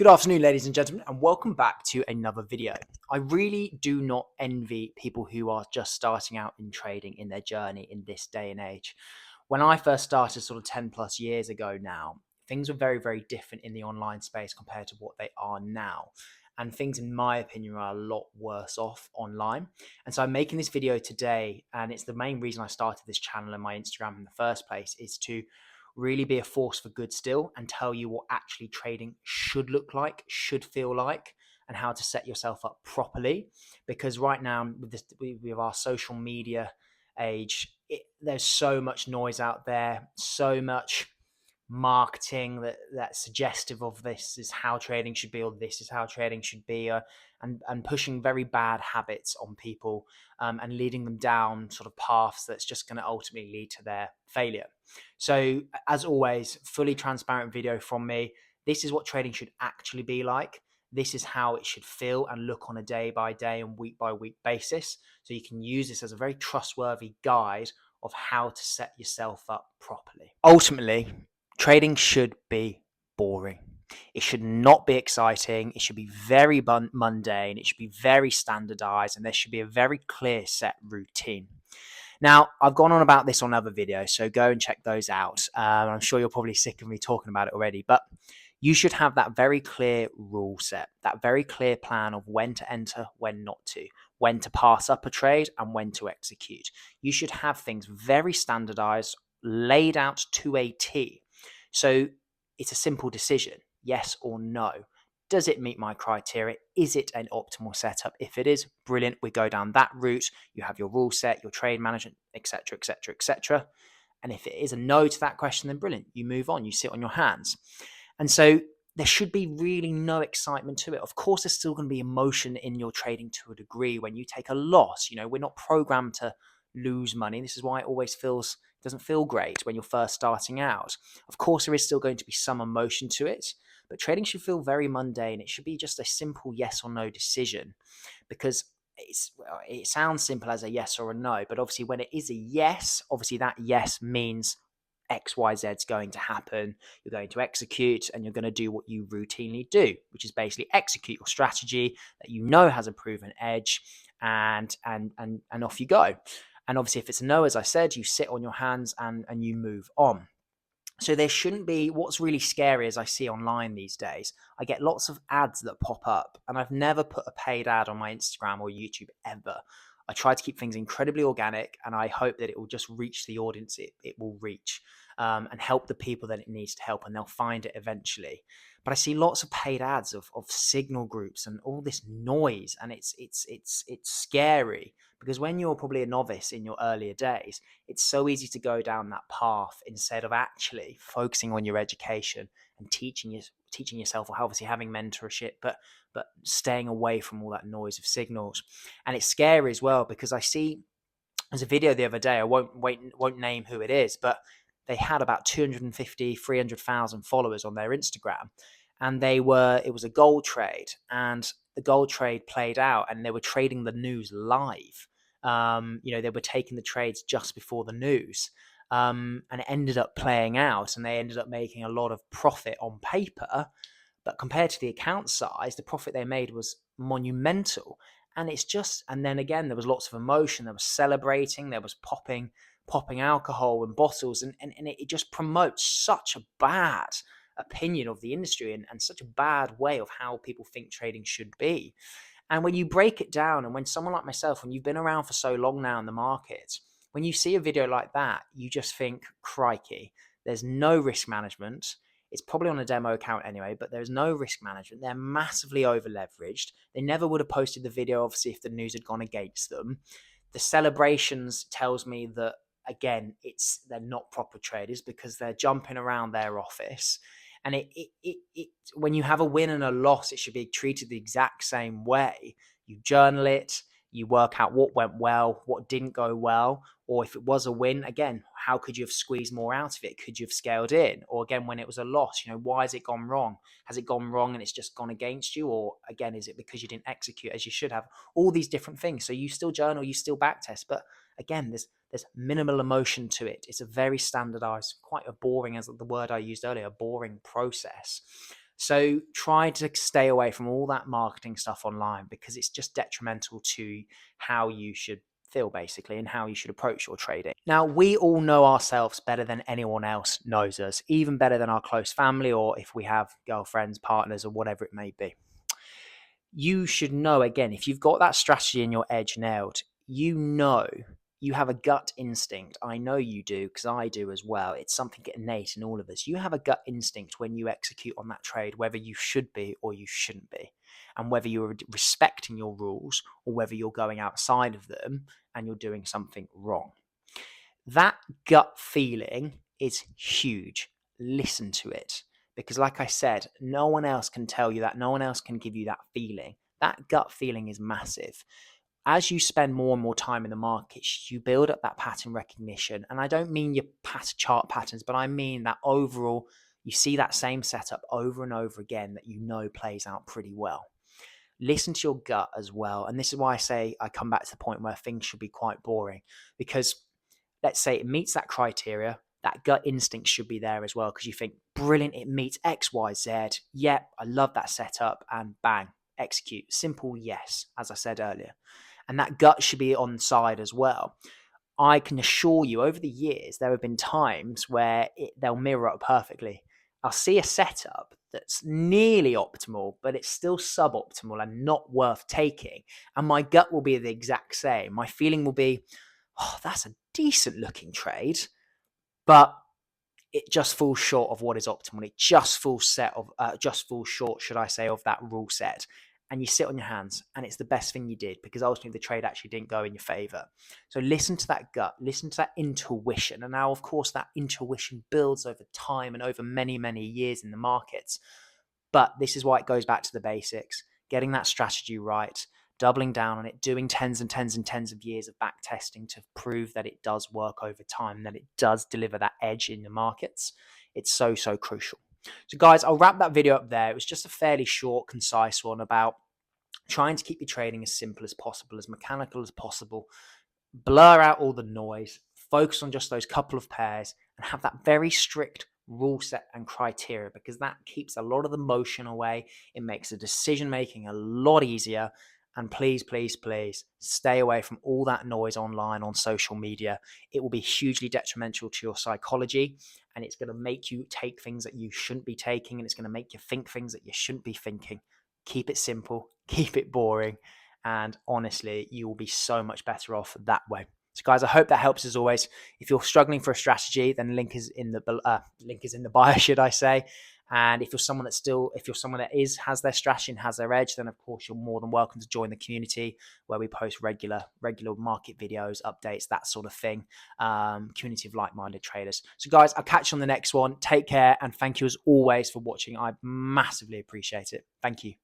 Good afternoon, ladies and gentlemen, and welcome back to another video. I really do not envy people who are just starting out in trading in their journey in this day and age. When I first started sort of 10 plus years ago now, things were very, very different in the online space compared to what they are now. And things, in my opinion, are a lot worse off online. And so I'm making this video today, and it's the main reason I started this channel and my Instagram in the first place, is to really be a force for good still and tell you what actually trading should look like, should feel like, and how to set yourself up properly. Because right now, with our social media age, there's so much noise out there, so much marketing that's suggestive of this is how trading should be, or this is how trading should be, and pushing very bad habits on people, and leading them down sort of paths that's just going to ultimately lead to their failure. So as always, fully transparent video from me. This is what trading should actually be like. This is how it should feel and look on a day by day and week by week basis. So you can use this as a very trustworthy guide of how to set yourself up properly. Ultimately, trading should be boring. It should not be exciting. It should be very mundane. It should be very standardized, and there should be a very clear set routine. Now, I've gone on about this on other videos, so go and check those out. I'm sure you're probably sick of me talking about it already, but you should have that very clear rule set, that very clear plan of when to enter, when not to, when to pass up a trade, and when to execute. You should have things very standardized, laid out to a T. So it's a simple decision, yes or no. Does it meet my criteria? Is it an optimal setup? If it is, brilliant. We go down that route. You have your rule set, your trade management, etc., etc., etc. And if it is a no to that question, then brilliant. You move on. You sit on your hands. And so there should be really no excitement to it. Of course, there's still going to be emotion in your trading to a degree when you take a loss. You know, we're not programmed to lose money. This is why it always doesn't feel great when you're first starting out. Of course, there is still going to be some emotion to it, but trading should feel very mundane. It should be just a simple yes or no decision, because it sounds simple as a yes or a no, but obviously when it is a yes, obviously that yes means XYZ is going to happen. You're going to execute, and you're going to do what you routinely do, which is basically execute your strategy that you know has a proven edge, and off you go. And obviously, if it's a no, as I said, you sit on your hands and you move on. So there shouldn't be. What's really scary, as I see online these days, I get lots of ads that pop up, and I've never put a paid ad on my Instagram or YouTube ever. I try to keep things incredibly organic, and I hope that it will just reach the audience it will reach, and help the people that it needs to help, and they'll find it eventually. But I see lots of paid ads of signal groups and all this noise, and it's scary, because when you're probably a novice in your earlier days, it's so easy to go down that path instead of actually focusing on your education and teaching yourself, or obviously having mentorship, but staying away from all that noise of signals. And it's scary as well, because I see there's a video the other day, I won't name who it is, but they had about 250, 300,000 followers on their Instagram, and it was a gold trade, and the gold trade played out, and they were trading the news live. They were taking the trades just before the news, and it ended up playing out, and they ended up making a lot of profit on paper. But compared to the account size, the profit they made was monumental. And then again, there was lots of emotion. There was celebrating. There was popping alcohol and bottles, and it just promotes such a bad opinion of the industry, and such a bad way of how people think trading should be. And when you break it down, and when someone like myself, when you've been around for so long now in the market, when you see a video like that, you just think, crikey, there's no risk management. It's probably on a demo account anyway, but there's no risk management. They're massively over leveraged. They never would have posted the video, obviously, if the news had gone against them. The celebrations tells me that, again, they're not proper traders, because they're jumping around their office. And when you have a win and a loss, it should be treated the exact same way. You journal it, you work out what went well, what didn't go well, or if it was a win, again, how could you have squeezed more out of it? Could you have scaled in? Or again, when it was a loss, why has it gone wrong? Has it gone wrong and it's just gone against you? Or again, is it because you didn't execute as you should have? All these different things. So you still journal, you still backtest, but again, there's minimal emotion to it. It's a very standardized, quite a boring, as the word I used earlier, boring process. So try to stay away from all that marketing stuff online, because it's just detrimental to how you should feel basically and how you should approach your trading. Now, we all know ourselves better than anyone else knows us, even better than our close family, or if we have girlfriends, partners, or whatever it may be. You should know, again, if you've got that strategy and your edge nailed, you know, you have a gut instinct. I know you do, because I do as well. It's something innate in all of us. You have a gut instinct when you execute on that trade, whether you should be or you shouldn't be, and whether you're respecting your rules or whether you're going outside of them and you're doing something wrong. That gut feeling is huge. Listen to it. Because, like I said, no one else can tell you that. No one else can give you that feeling. That gut feeling is massive. As you spend more and more time in the markets, you build up that pattern recognition. And I don't mean your chart patterns, but I mean that overall, you see that same setup over and over again that you know plays out pretty well. Listen to your gut as well. And this is why I say I come back to the point where things should be quite boring, because let's say it meets that criteria, that gut instinct should be there as well, because you think, brilliant, it meets X, Y, Z. Yep, I love that setup, and bang, execute. Simple yes, as I said earlier. And that gut should be on side as well. I can assure you, over the years, there have been times where they'll mirror up perfectly. I'll see a setup that's nearly optimal, but it's still suboptimal and not worth taking. And my gut will be the exact same. My feeling will be, oh, that's a decent looking trade, but it just falls short of what is optimal. It just falls short, should I say, of that rule set. And you sit on your hands, and it's the best thing you did, because ultimately the trade actually didn't go in your favor. So listen to that gut, listen to that intuition. And now, of course, that intuition builds over time and over many, many years in the markets. But this is why it goes back to the basics, getting that strategy right, doubling down on it, doing tens and tens and tens of years of back testing to prove that it does work over time, that it does deliver that edge in the markets. It's so, so crucial. So guys, I'll wrap that video up there. It was just a fairly short, concise one about trying to keep your trading as simple as possible, as mechanical as possible, blur out all the noise, focus on just those couple of pairs, and have that very strict rule set and criteria, because that keeps a lot of the motion away. It makes the decision making a lot easier. And please, please, please stay away from all that noise online on social media. It will be hugely detrimental to your psychology, and it's going to make you take things that you shouldn't be taking, and it's going to make you think things that you shouldn't be thinking. Keep it simple, keep it boring, and honestly, you will be so much better off that way. So guys, I hope that helps as always. If you're struggling for a strategy, then link is in the bio, should I say. And if you're someone that has their strategy and has their edge, then of course you're more than welcome to join the community, where we post regular market videos, updates, that sort of thing. Community of like-minded traders. So guys, I'll catch you on the next one. Take care, and thank you as always for watching. I massively appreciate it. Thank you.